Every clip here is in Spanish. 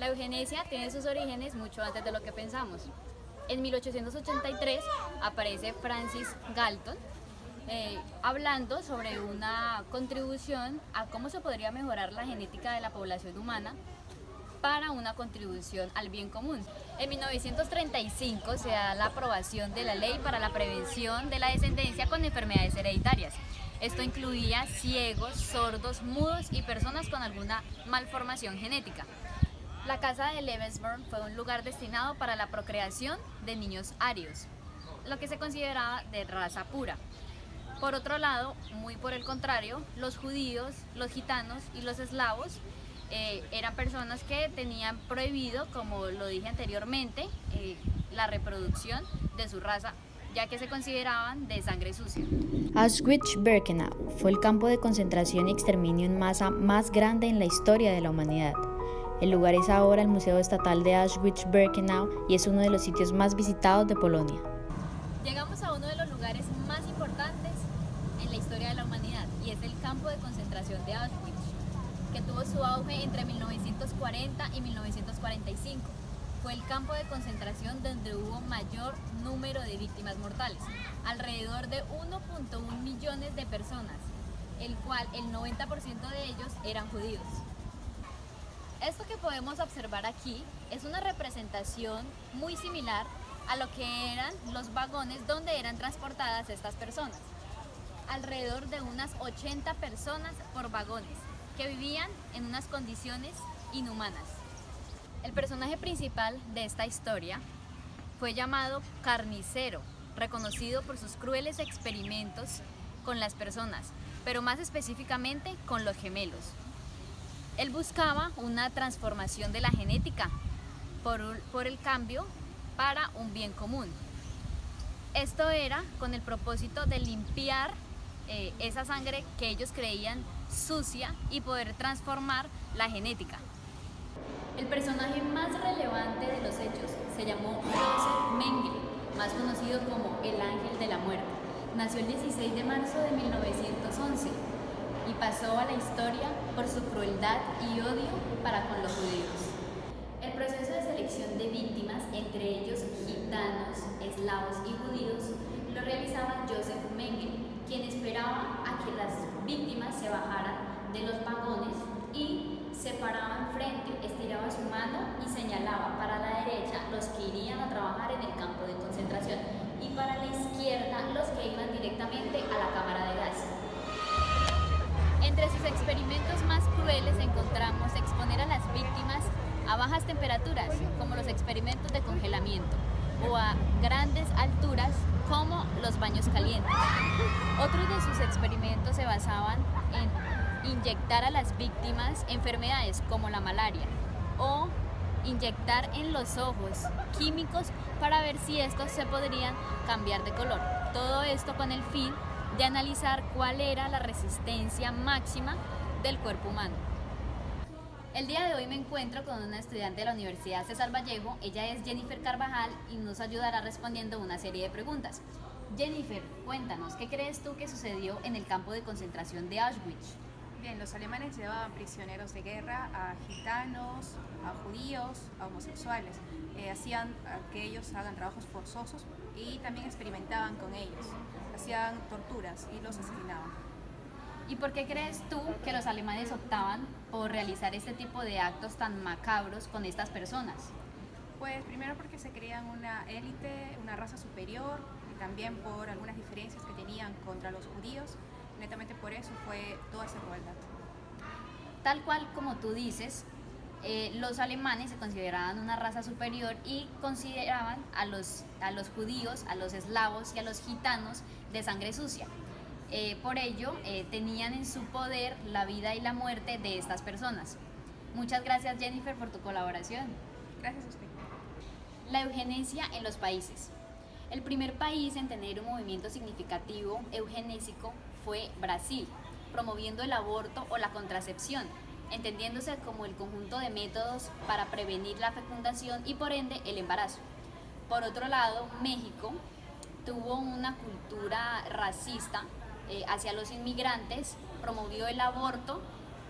La eugenesia tiene sus orígenes mucho antes de lo que pensamos. En 1883 aparece Francis Galton hablando sobre una contribución a cómo se podría mejorar la genética de la población humana para una contribución al bien común. En 1935 se da la aprobación de la Ley para la Prevención de la Descendencia con Enfermedades Hereditarias. Esto incluía ciegos, sordos, mudos y personas con alguna malformación genética. La casa de Lebensborn fue un lugar destinado para la procreación de niños arios, lo que se consideraba de raza pura. Por otro lado, muy por el contrario, los judíos, los gitanos y los eslavos eran personas que tenían prohibido, como lo dije anteriormente, la reproducción de su raza, ya que se consideraban de sangre sucia. Auschwitz-Birkenau fue el campo de concentración y exterminio en masa más grande en la historia de la humanidad. El lugar es ahora el Museo Estatal de Auschwitz-Birkenau y es uno de los sitios más visitados de Polonia. Llegamos a uno de los lugares más importantes en la historia de la humanidad y es el campo de concentración de Auschwitz, que tuvo su auge entre 1940 y 1945. Fue el campo de concentración donde hubo mayor número de víctimas mortales, alrededor de 1.1 millones de personas, el cual el 90% de ellos eran judíos. Esto que podemos observar aquí es una representación muy similar a lo que eran los vagones donde eran transportadas estas personas. Alrededor de unas 80 personas por vagones, que vivían en unas condiciones inhumanas. El personaje principal de esta historia fue llamado Carnicero, reconocido por sus crueles experimentos con las personas, pero más específicamente con los gemelos. Él buscaba una transformación de la genética por el cambio para un bien común. Esto era con el propósito de limpiar esa sangre que ellos creían sucia y poder transformar la genética. El personaje más relevante de los hechos se llamó Joseph Mengele, más conocido como el Ángel de la Muerte. Nació el 16 de marzo de 1911 y pasó a la historia por su crueldad y odio para con los judíos. El proceso de selección de víctimas, entre ellos gitanos, eslavos y judíos, lo realizaba Joseph Mengele, quien esperaba a que las víctimas se bajaran de los vagones y se paraba enfrente, estiraba su mano y señalaba para la derecha los que irían a trabajar en el campo de concentración y para la izquierda los que iban directamente a la cámara de gas. Entre sus experimentos más crueles encontramos exponer a las víctimas a bajas temperaturas, como los experimentos de congelamiento, o a grandes alturas, como los baños calientes. Otros de sus experimentos se basaban en inyectar a las víctimas enfermedades como la malaria, o inyectar en los ojos químicos para ver si estos se podrían cambiar de color. Todo esto con el fin de analizar cuál era la resistencia máxima del cuerpo humano. El día de hoy me encuentro con una estudiante de la Universidad César Vallejo. Ella es Jennifer Carvajal y nos ayudará respondiendo una serie de preguntas. Jennifer, cuéntanos, ¿qué crees tú que sucedió en el campo de concentración de Auschwitz? Bien, los alemanes llevaban prisioneros de guerra a gitanos, a judíos, a homosexuales. Hacían que ellos hagan trabajos forzosos y también experimentaban con ellos. Hacían torturas y los asesinaban. ¿Y por qué crees tú que los alemanes optaban por realizar este tipo de actos tan macabros con estas personas? Pues primero porque se creían una élite, una raza superior, y también por algunas diferencias que tenían contra los judíos. Netamente por eso fue toda esa crueldad. Tal cual como tú dices, los alemanes se consideraban una raza superior y consideraban a los judíos, a los eslavos y a los gitanos de sangre sucia. Por ello, tenían en su poder la vida y la muerte de estas personas. Muchas gracias, Jennifer, por tu colaboración. Gracias a usted. La eugenesia en los países. El primer país en tener un movimiento significativo eugenésico fue Brasil, promoviendo el aborto o la contracepción, entendiéndose como el conjunto de métodos para prevenir la fecundación y por ende el embarazo. Por otro lado, México tuvo una cultura racista hacia los inmigrantes, promovió el aborto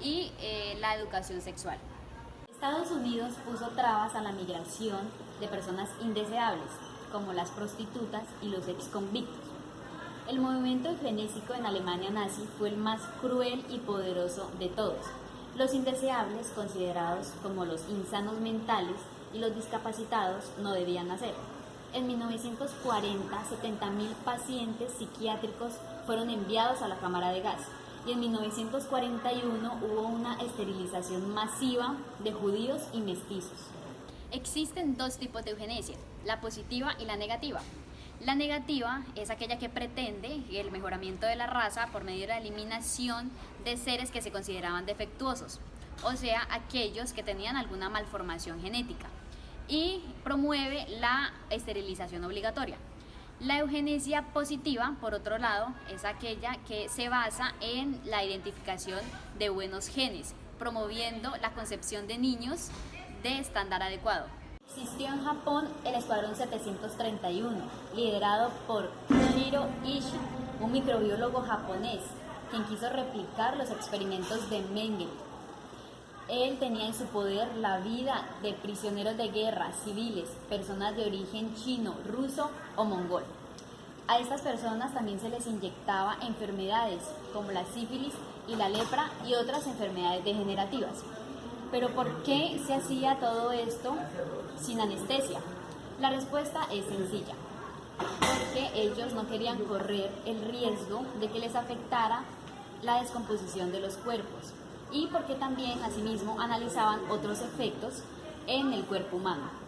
y la educación sexual. Estados Unidos puso trabas a la migración de personas indeseables, como las prostitutas y los exconvictos. El movimiento eugenésico en Alemania nazi fue el más cruel y poderoso de todos. Los indeseables, considerados como los insanos mentales, y los discapacitados no debían nacer. En 1940, 70.000 pacientes psiquiátricos fueron enviados a la cámara de gas y en 1941 hubo una esterilización masiva de judíos y mestizos. Existen dos tipos de eugenesia, la positiva y la negativa. La negativa es aquella que pretende el mejoramiento de la raza por medio de la eliminación de seres que se consideraban defectuosos, o sea, aquellos que tenían alguna malformación genética, y promueve la esterilización obligatoria. La eugenesia positiva, por otro lado, es aquella que se basa en la identificación de buenos genes, promoviendo la concepción de niños de estándar adecuado. Existió en Japón el Escuadrón 731, liderado por Shiro Ishii, un microbiólogo japonés, quien quiso replicar los experimentos de Mengele. Él tenía en su poder la vida de prisioneros de guerra, civiles, personas de origen chino, ruso o mongol. A estas personas también se les inyectaba enfermedades como la sífilis y la lepra y otras enfermedades degenerativas. Pero ¿por qué se hacía todo esto sin anestesia? La respuesta es sencilla, porque ellos no querían correr el riesgo de que les afectara la descomposición de los cuerpos y porque también asimismo analizaban otros efectos en el cuerpo humano.